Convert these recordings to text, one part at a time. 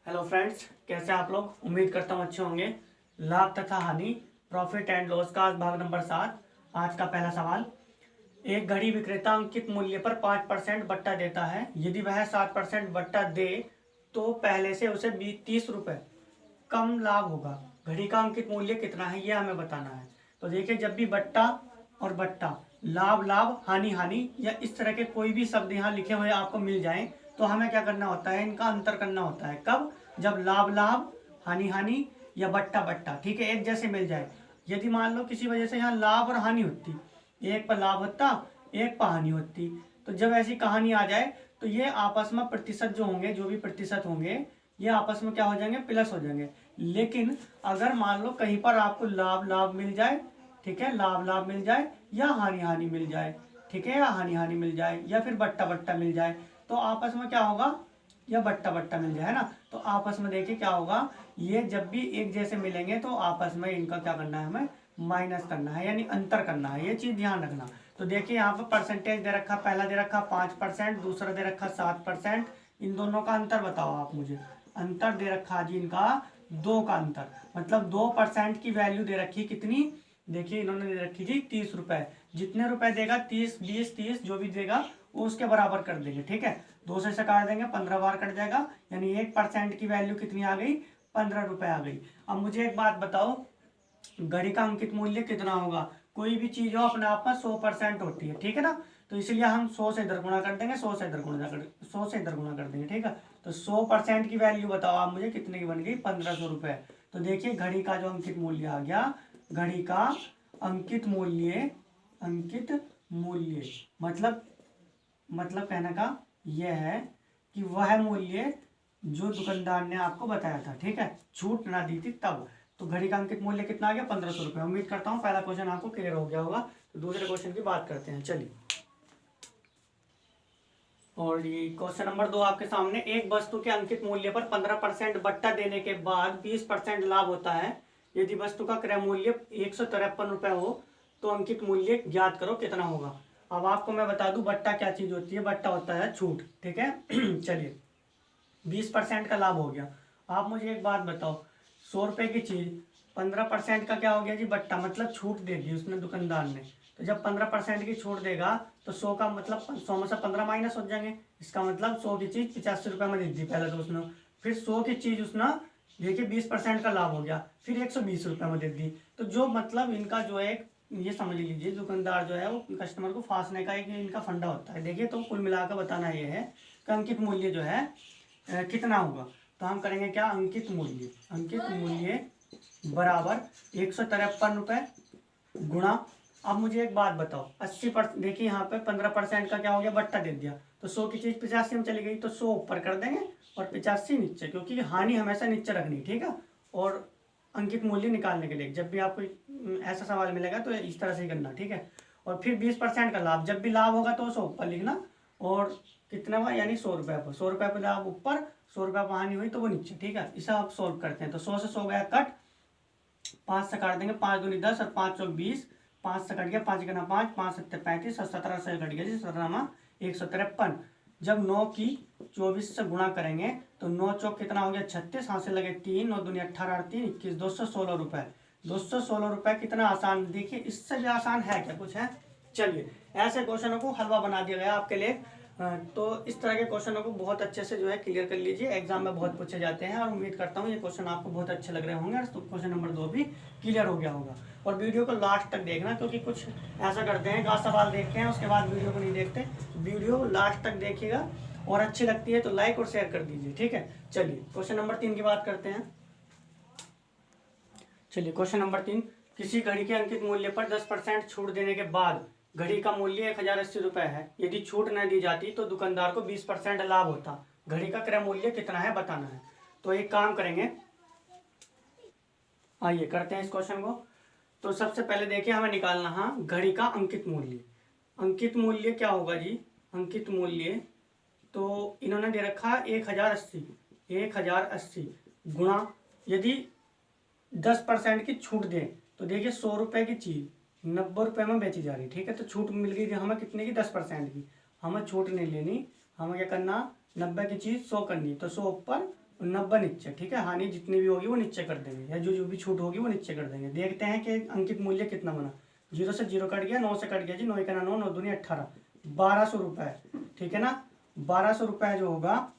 Hello friends, कैसे आप लोग। उम्मीद करता हूँ अच्छे होंगे। लाभ तथा हानि, प्रॉफिट एंड लॉस का भाग नंबर 7। आज का पहला सवाल। एक घड़ी विक्रेता अंकित मूल्य पर 5% बट्टा देता है। यदि वह 7% बट्टा दे तो पहले से उसे 30 रुपये कम लाभ होगा। घड़ी का अंकित मूल्य कितना है, यह हमें बताना है। तो देखिए, जब भी बट्टा और बट्टा, लाभ लाभ, हानि हानि, या इस तरह के कोई भी शब्द यहाँ लिखे हुए आपको मिल जाएं, तो हमें क्या करना होता है, इनका अंतर करना होता है। कब? जब लाभ लाभ, हानि हानि या बट्टा बट्टा, ठीक है, एक जैसे मिल जाए। यदि मान लो किसी वजह से यहाँ लाभ और हानि होती, एक पर लाभ होता, एक पर हानि होती, तो जब ऐसी कहानी आ जाए तो ये आपस में प्रतिशत जो होंगे, जो भी प्रतिशत होंगे, ये आपस में क्या हो जाएंगे, प्लस हो जाएंगे। लेकिन अगर मान लो कहीं पर आपको लाभ लाभ मिल जाए, ठीक है, लाभ लाभ मिल जाए, या हानि हानि मिल जाए, ठीक है, या हानि हानि मिल जाए, या फिर बट्टा बट्टा मिल जाए, तो आपस में क्या होगा, या बट्टा बट्टा मिल जाए ना, तो आपस में देखिए क्या होगा, ये जब भी एक जैसे मिलेंगे तो आपस में इनका क्या करना है, हमें माइनस करना है, यानी अंतर करना है। ये चीज ध्यान रखना। तो देखिए यहाँ पर परसेंटेज दे रखा, पहला दे रखा 5%, दूसरा दे रखा 7%। इन दोनों का अंतर बताओ आप मुझे। अंतर दे रखा जी इनका 2 का अंतर, मतलब 2% की वैल्यू दे रखी कितनी, देखिए इन्होंने दे रखी थी 30 रुपए। जितने रुपए देगा 30, 20, 30 जो भी देगा वो उसके बराबर कर देंगे, ठीक है। 2 से काट देंगे, 15 बार कट जाएगा, यानी 1% की वैल्यू कितनी आ गई, 15 रुपए आ गई। अब मुझे एक बात बताओ, घड़ी का अंकित मूल्य कितना होगा। कोई भी चीज हो अपने आप में 100% होती है, ठीक है ना। तो इसलिए हम 100 से इधर गुणा कर देंगे, 100 से इधर गुणा कर 100 से इधर गुणा कर देंगे, ठीक है। तो 100% की वैल्यू बताओ आप मुझे कितने की बन गई, 1500 रुपए। तो देखिए घड़ी का जो अंकित मूल्य आ गया, घड़ी का अंकित मूल्य, अंकित मूल्य मतलब कहने का यह है कि वह मूल्य जो दुकानदार ने आपको बताया था, ठीक है, छूट ना दी थी तब। तो घड़ी का अंकित मूल्य कितना आ गया, 1500 रुपये। उम्मीद करता हूँ पहला क्वेश्चन आपको क्लियर हो गया होगा। तो दूसरे क्वेश्चन की बात करते हैं, चलिए। और ये क्वेश्चन नंबर 2 आपके सामने। एक वस्तु के अंकित मूल्य पर 15% बट्टा देने के बाद 20% लाभ होता है। यदि वस्तु का क्रय मूल्य 153 रुपये हो तो अंकित मूल्य ज्ञात करो कितना होगा। अब आपको मैं बता दूं बट्टा क्या चीज होती है। बट्टा होता है छूट, ठीक है। चलिए, 20% का लाभ हो गया। आप मुझे एक बात बताओ, 100 रुपए की चीज 15% का क्या हो गया जी, बट्टा, मतलब छूट दे दी उसने दुकानदार ने। तो जब 15% की छूट देगा तो 100 का मतलब 100 में से 15 माइनस हो जाएंगे। इसका मतलब 100 की चीज 85 रुपये में दे दी पहले तो उसने। फिर 100 की चीज उसने, देखिए 20% का लाभ हो गया, फिर 120 रुपये में दे दी। तो जो मतलब इनका जो है, ये समझ लीजिए दुकानदार जो है वो कस्टमर को फांसने का एक इनका फंडा होता है। देखिए, तो कुल मिलाकर बताना ये है कि अंकित मूल्य जो है कितना होगा। तो हम करेंगे क्या, अंकित मूल्य, अंकित मूल्य बराबर 153 रुपये गुणा। अब मुझे एक बात बताओ, 80%, देखिए यहाँ पे 15% का क्या हो गया, बट्टा दे दिया, तो 100 की चीज 85 में चली गई, तो 100 ऊपर कर देंगे और 85 नीचे, क्योंकि हानि हमेशा नीचे रखनी, ठीक है। और अंकित मूल्य निकालने के लिए जब भी आपको ऐसा सवाल मिलेगा तो इस तरह से ही करना, ठीक है। और फिर 20% का लाभ, जब भी लाभ होगा तो 100 ऊपर लिखना, और कितना हुआ, यानी 100 रुपये पर, 100 रुपये पर लाभ ऊपर, 100 रुपये पर हानि हुई तो वो नीचे, ठीक है। इसे आप सोल्व करते हैं। तो 100 से 100 गया कट, 5 से काट देंगे, 5 दूनी 10 और 5 चौक 20, 5 से कट गया, 5 गुना 5, 5 सत्ते 35 और 17 से कट गया जी 17 153। जब 9 की 24 से गुणा करेंगे तो 9 चौक कितना हो गया, 36, हाथ से लगे 3, 9 दूनी 18, 3 21, 216 रुपये। 216 रुपये कितना आसान, देखिए इससे भी आसान है क्या कुछ है। चलिए, ऐसे क्वेश्चनों को हलवा बना दिया गया आपके लिए। तो इस तरह के क्वेश्चनों को बहुत अच्छे से जो है क्लियर कर लीजिए, एग्जाम में बहुत पूछे जाते हैं, और उम्मीद करता हूँ ये क्वेश्चन आपको बहुत अच्छे लग रहे होंगे, तो क्वेश्चन नंबर 2 भी क्लियर हो गया होगा। और वीडियो को लास्ट तक देखना, क्योंकि कुछ ऐसा करते हैं कि सवाल देखते हैं उसके बाद वीडियो को नहीं देखते। वीडियो लास्ट तक देखिएगा, और अच्छी लगती है तो लाइक और शेयर कर दीजिए, ठीक है। चलिए क्वेश्चन नंबर 3 की बात करते हैं। चलिए क्वेश्चन नंबर 3। किसी घड़ी के अंकित मूल्य पर 10% छूट देने के बाद घड़ी का मूल्य 1080 रुपये है। यदि छूट न दी जाती तो दुकानदार को 20% लाभ होता। घड़ी का क्रय मूल्य कितना है बताना है। तो एक काम करेंगे, आइए करते हैं इस क्वेश्चन को। तो सबसे पहले देखिए हमें निकालना है घड़ी का अंकित मूल्य। अंकित मूल्य क्या होगा जी, अंकित मूल्य तो इन्होंने दे रखा 1080, 1080 गुणा, यदि 10% की छूट दें तो देखिए 100 रुपये की चीज 90 रुपये में बेची जा रही, ठीक है। तो छूट मिल गई थी हमें कितने की, 10% की। हमें छूट नहीं लेनी, हमें क्या करना, 90 की चीज 100 करनी, तो 100 ऊपर 90 नीचे, ठीक है। हानि जितनी भी होगी वो नीचे कर देंगे, या जो जो भी छूट होगी वो नीचे कर देंगे। देखते हैं कि अंकित मूल्य कितना बना। 0 से 0 कट गया, 9 से कट गया जी, 9 का 9, 9 दूनी 18, 1200 रुपये, ठीक है ना। 1200 रुपये जो होगा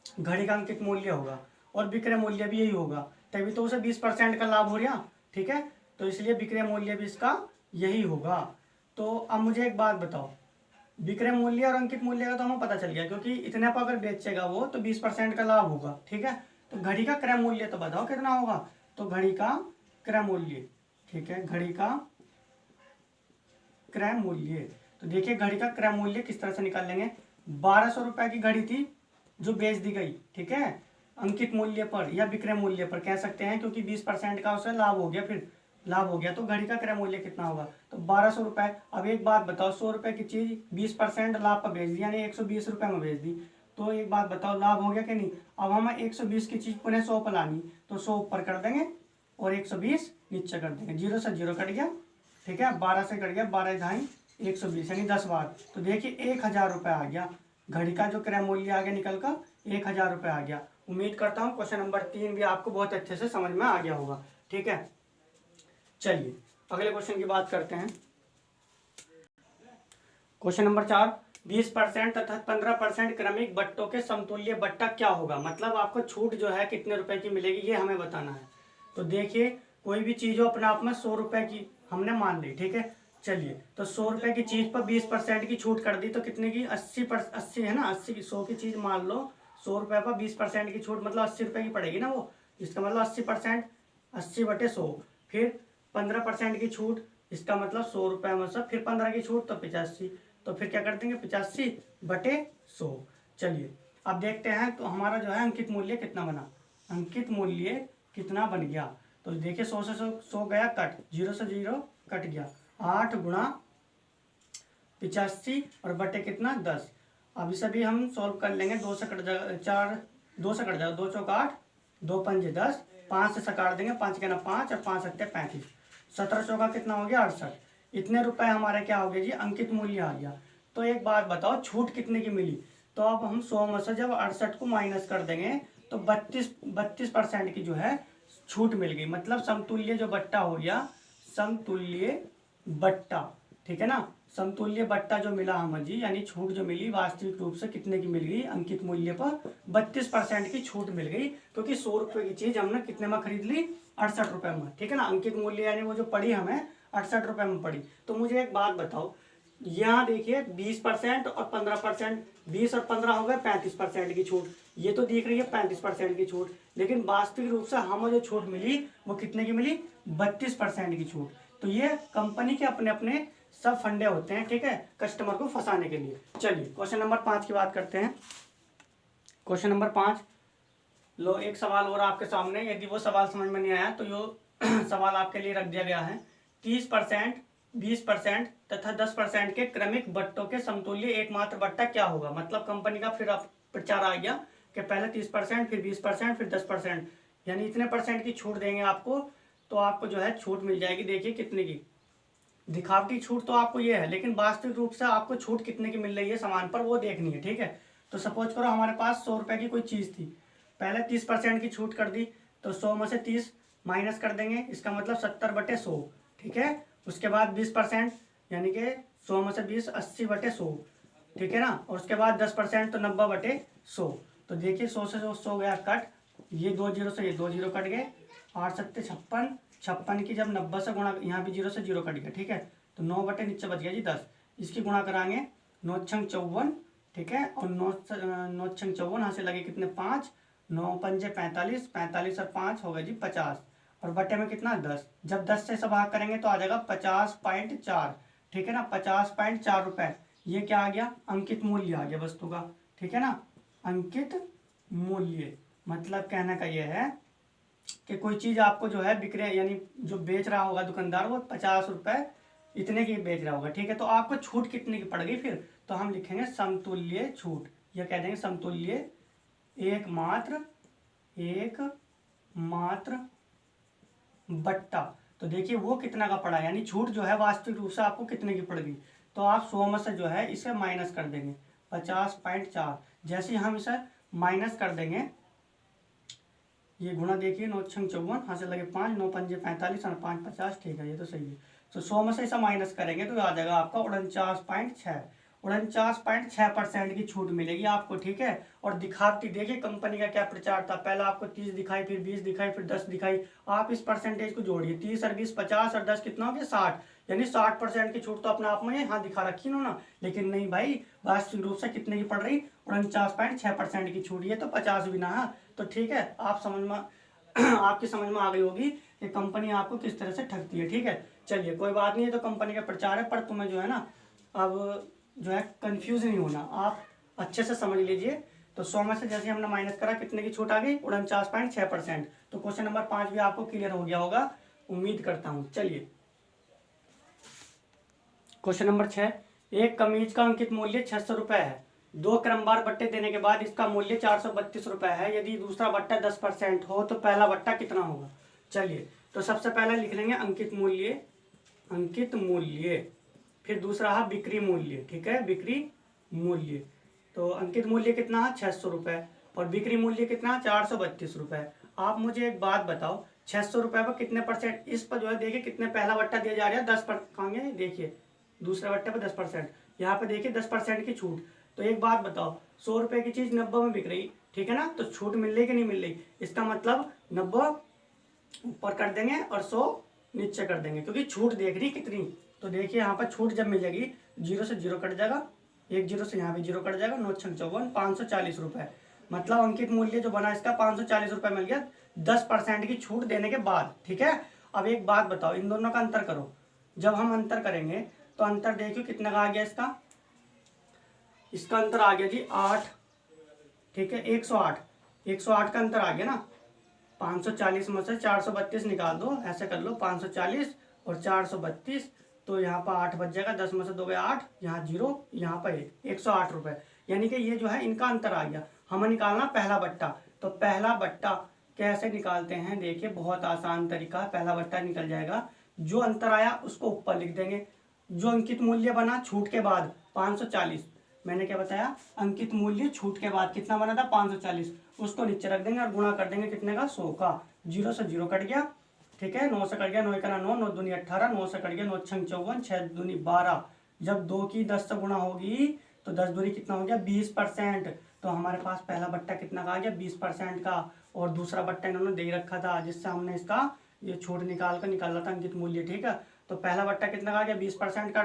घड़ी का अंकित मूल्य होगा, और विक्रय मूल्य भी यही होगा, तभी तो उसे 20% का लाभ हो रहा, ठीक है। तो इसलिए विक्रय मूल्य भी इसका यही होगा। तो अब मुझे एक बात बताओ, विक्रय मूल्य और अंकित मूल्य का तो हमें पता चल गया, क्योंकि इतने पर अगर बेचेगा वो तो 20% का लाभ होगा, ठीक है। तो घड़ी का क्रय मूल्य तो बताओ कितना होगा। तो घड़ी का क्रय मूल्य, ठीक है, घड़ी का क्रय मूल्य। तो देखिए घड़ी का क्रय मूल्य किस तरह से निकाल लेंगे। 1200 रुपए की घड़ी थी जो बेच दी गई, ठीक है, अंकित मूल्य पर या विक्रय मूल्य पर कह सकते हैं, क्योंकि 20% का उसे लाभ हो गया, फिर लाभ हो गया तो घड़ी का क्रय मूल्य कितना होगा। तो 1200 रुपए। अब एक बात बताओ, 100 रुपए की चीज 20% लाभ पर बेच दी, यानी 120 रुपए में बेच दी, तो एक बात बताओ लाभ हो गया कि नहीं। अब हमें 120 की चीज पुनः 100 पर लानी, तो 100 ऊपर कर देंगे और 120 नीचे कर देंगे। 0 से 0 कट गया, ठीक है, 12 से कट गया, 12 ढाई 120, यानी 10 बार। तो देखिए 1000 रुपये आ गया, घड़ी का जो क्रय मूल्य आ गया निकल कर 1000 रुपये आ गया। उम्मीद करता हूँ क्वेश्चन नंबर 3 भी आपको बहुत अच्छे से समझ में आ गया होगा, ठीक है। चलिए अगले क्वेश्चन की बात करते हैं। क्वेश्चन नंबर 4, 20% तथा 15% क्रमिक बट्टों के समतुल्य बट्टा क्या होगा। मतलब आपको छूट जो है कितने रुपए की मिलेगी, ये हमें बताना है। तो देखिए कोई भी चीज हो अपने आप में 100 रुपए की हमने मान ली, ठीक है। चलिए तो 100 रुपए की चीज पर 20% की छूट कर दी, तो कितने की 80 है ना, 80 की 100 की चीज मान लो, 100 रुपए पर 20% की छूट मतलब 80 रुपए की पड़ेगी ना वो। इसका मतलब 80%, 80/100, फिर 15% की छूट, इसका मतलब 100 रुपए में से फिर 15 की छूट तो 85, तो फिर क्या कर देंगे 85/100। चलिए अब देखते हैं तो हमारा जो है अंकित मूल्य कितना बना। अंकित मूल्य कितना बन गया, तो देखिए 100 से 100 गया कट, 0 से 0 कट गया, 8 गुणा 85 और बटे कितना 10। अब इसे भी हम सॉल्व कर लेंगे, 2 से कट जाएगा 4, 2 से कट जाएगा, 2 चौक 8, 2 पंजे 10, 5 से सकाट देंगे, 5 के ना 5 और 5 सत्ते 35, 17 चौका कितना हो गया 68। इतने रुपए हमारे क्या हो गए जी, अंकित मूल्य आ गया। तो एक बात बताओ छूट कितने की मिली। तो अब हम 100 में से जब 68 को माइनस कर देंगे तो 32% की जो है छूट मिल गई। मतलब समतुल्य जो बट्टा हो गया, समतुल्य बट्टा, ठीक है ना, समतुल्य बट्टा जो मिला हमें जी, यानी छूट जो मिली वास्तविक रूप से कितने की मिल गई, अंकित मूल्य पर 32% की छूट मिल गई, क्योंकि 100 रुपए की चीज हमने कितने में खरीद ली, 68 रुपए में, ठीक है ना। अंकित मूल्य यानी वो जो पड़ी हमें 68 रुपए में पड़ी। तो मुझे एक बात बताओ, यहाँ देखिए 20% और 15%, 20 और 15 हो गए 35% की छूट, ये तो दिख रही है 35% की छूट, लेकिन वास्तविक रूप से हमें जो छूट मिली वो कितने की मिली, 32% की छूट। तो ये कंपनी के अपने अपने सब फंडे होते हैं, ठीक है, कस्टमर को फंसाने के लिए। चलिए क्वेश्चन नंबर 5 की बात करते हैं। क्वेश्चन नंबर 5, लो एक सवाल और आपके सामने, यदि वो सवाल समझ में नहीं आया तो यो सवाल आपके लिए रख दिया गया है। 30%, 20% तथा 10% के क्रमिक बट्टों के समतुल्य एकमात्र बट्टा क्या होगा। मतलब कंपनी का फिर आप प्रचार आ गया कि पहले 30%, फिर 20%, फिर 10%, यानी इतने परसेंट की छूट देंगे आपको, तो आपको जो है छूट मिल जाएगी। देखिए कितने की, दिखावटी छूट तो आपको ये है, लेकिन वास्तविक रूप से आपको छूट कितने की मिल रही है सामान पर वो देखनी है, ठीक है। तो सपोज करो हमारे पास 100 रुपए की कोई चीज़ थी, पहले 30% की छूट कर दी, तो 100 में से 30 माइनस कर देंगे, इसका मतलब 70/100, ठीक है। उसके बाद 20%, यानी कि 100 में से 20, 80/100, ठीक है ना। और उसके बाद 10% तो 90/100। तो देखिए 100 से 100 गया कट, ये 2 जीरो से ये 2 जीरो कट गए, 8 सत्ते 56, 56 की जब 90 से गुणा, यहाँ भी 0 से 0 कट गया, ठीक है। तो 9 बटे नीचे बच गया जी 10, इसकी गुणा कराएंगे 9 छंग 54, ठीक है, और 9 छंग 54 यहाँ से लगे कितने 5, 9 पंजे 45, 45 और 5 हो गए जी 50, और बटे में कितना 10। जब 10 से इसे भाग करेंगे तो आ जाएगा 50.4, ठीक है ना, 50.4 रुपए। ये क्या आ गया, अंकित मूल्य आ गया वस्तु का, ठीक है ना, अंकित मूल्य। मतलब कहने का ये है कि कोई चीज आपको जो है विक्रय यानी जो बेच रहा होगा दुकानदार, वो 50 रुपए इतने की बेच रहा होगा, ठीक है। तो आपको छूट कितने की पड़ गई फिर, तो हम लिखेंगे समतुल्य छूट, या कह देंगे समतुल्य एकमात्र बट्टा। तो देखिए वो कितना का पड़ा, यानी छूट जो है वास्तविक रूप से आपको कितने की पड़ गई। तो आप 100 में से जो है इसे माइनस कर देंगे 50.4। जैसे ही हम इसे माइनस कर देंगे ये गुणा देखिए, 9×54, हाँ से लगे 5, 9×5 = 45 और 5×50, ठीक है, ये तो सही है। तो 100 में से ऐसा माइनस करेंगे तो आ जाएगा आपका 49.6, 49.6% की छूट मिलेगी आपको, ठीक है। और दिखाती देखिए कंपनी का क्या प्रचार था, पहले आपको 30 दिखाई, फिर 20 दिखाई, फिर 10 दिखाई। आप इस परसेंटेज को जोड़िए, 30 और 20 50 और 10 कितना हो गया 60, यानी 60% की छूट तो अपने आप में यहाँ दिखा रखी इन्होंने। लेकिन नहीं भाई, वास्तविक रूप से कितने की पड़ रही, 49.6% की छूट, ये तो 50 भी ना है। तो ठीक है, आप समझ में आपकी समझ में आ गई होगी कि कंपनी आपको किस तरह से ठगती है, ठीक है। चलिए कोई बात नहीं है, तो कंपनी का प्रचार है, पर तुम्हें जो है ना अब जो है कंफ्यूज नहीं होना, आप अच्छे से समझ लीजिए। तो 100 में से जैसे हमने माइनस करा, कितने की छूट आ गई, 49.6%। तो क्वेश्चन नंबर 5 भी आपको क्लियर हो गया होगा, उम्मीद करता हूँ। चलिए क्वेश्चन नंबर 6, एक कमीज का अंकित मूल्य 600 रुपये है। 2 क्रमवार बट्टे देने के बाद इसका मूल्य 432 रुपये है। यदि दूसरा बट्टा 10% हो तो पहला बट्टा कितना होगा। चलिए तो सबसे पहले लिख लेंगे अंकित मूल्य, अंकित मूल्य, फिर दूसरा है बिक्री मूल्य, ठीक है, बिक्री मूल्य। तो अंकित मूल्य कितना है 600 रुपये, और बिक्री मूल्य कितना है 432 रुपये। आप मुझे एक बात बताओ, 600 रुपये पर कितने परसेंट, इस पर जो है देखिए कितने पहला बट्टा दिया जा रहा है 10%, कहेंगे देखिए दूसरे बट्टे पर 10%, यहाँ पे देखिए 10% की छूट। तो एक बात बताओ, 100 रुपये की चीज़ 90 में बिक रही, ठीक है ना, तो छूट मिल रही कि नहीं मिल रही। इसका मतलब 90 ऊपर कर देंगे और 100 नीचे कर देंगे, क्योंकि छूट देख रही कितनी। तो देखिए यहाँ पर छूट जब मिल जाएगी, 0 से 0 कट जाएगा, एक 0 से यहाँ भी 0 कट जाएगा, 9×54 540 रुपये। मतलब अंकित मूल्य जो बना इसका 540 रुपये मिल गया 10% की छूट देने के बाद, ठीक है। अब एक बात बताओ, इन दोनों का अंतर करो। जब हम अंतर करेंगे तो अंतर देखियो कितने का आ गया, इसका इसका अंतर आ गया जी 8, ठीक है, 108, 108 का अंतर आ गया ना। 540 में से 432 निकाल दो, ऐसे कर लो, 540 और 432, तो यहाँ पर 8 बच जाएगा, 10 में से 2 गए 8, यहाँ 0, यहाँ पर 108 रुपये। यानी कि ये जो है इनका अंतर आ गया। हमें निकालना पहला बट्टा, तो पहला बट्टा कैसे निकालते हैं, देखिए बहुत आसान तरीका है। पहला बट्टा निकल जाएगा, जो अंतर आया उसको ऊपर लिख देंगे, जो अंकित मूल्य बना छूट के बाद 540, मैंने क्या बताया, अंकित मूल्य छूट के बाद कितना बना था 540, उसको नीचे रख देंगे और गुणा कर देंगे कितने का, 100 का। 0 से 0 कट गया, ठीक है, 9 से कट गया, 9 का 9, 9 दूनी 18, 9 से कट गया, 9×54, 6 दूनी 12। जब 2 की 10 से गुणा होगी तो 10 दूनी कितना हो गया 20%। तो हमारे पास पहला बट्टा कितना का आ गया 20% का, और दूसरा बट्टा इन्होंने दे रखा था जिससे हमने इसका ये छूट निकाला था अंकित मूल्य, ठीक है। तो पहला बट्टा कितना का आ गया 20% का,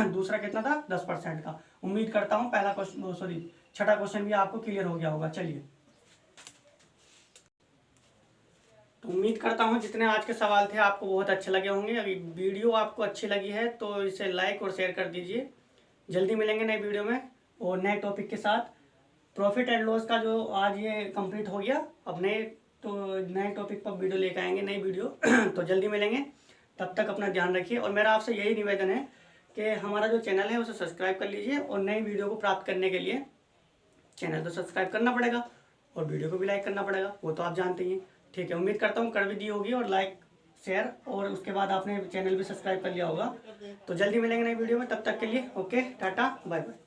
दूसरा कितना था 10% का। उम्मीद करता हूँ पहला क्वेश्चन, सॉरी छठा क्वेश्चन भी आपको क्लियर हो गया होगा। चलिए तो उम्मीद करता हूँ जितने आज के सवाल थे आपको बहुत अच्छे लगे होंगे। अभी वीडियो आपको अच्छी लगी है तो इसे लाइक और शेयर कर दीजिए। जल्दी मिलेंगे नए वीडियो में और नए टॉपिक के साथ। प्रॉफिट एंड लॉस का जो आज ये कंप्लीट हो गया, अब नए टॉपिक पर वीडियो लेकर आएंगे, नई वीडियो तो जल्दी मिलेंगे, तब तक अपना ध्यान रखिए। और मेरा आपसे यही निवेदन है कि हमारा जो चैनल है उसे सब्सक्राइब कर लीजिए, और नई वीडियो को प्राप्त करने के लिए चैनल तो सब्सक्राइब करना पड़ेगा और वीडियो को भी लाइक करना पड़ेगा, वो तो आप जानते ही हैं, ठीक है। उम्मीद करता हूँ कर भी दी होगी, और लाइक शेयर, और उसके बाद आपने चैनल भी सब्सक्राइब कर लिया होगा। तो जल्दी मिलेंगे नई वीडियो में, तब तक के लिए ओके, टाटा बाय बाय।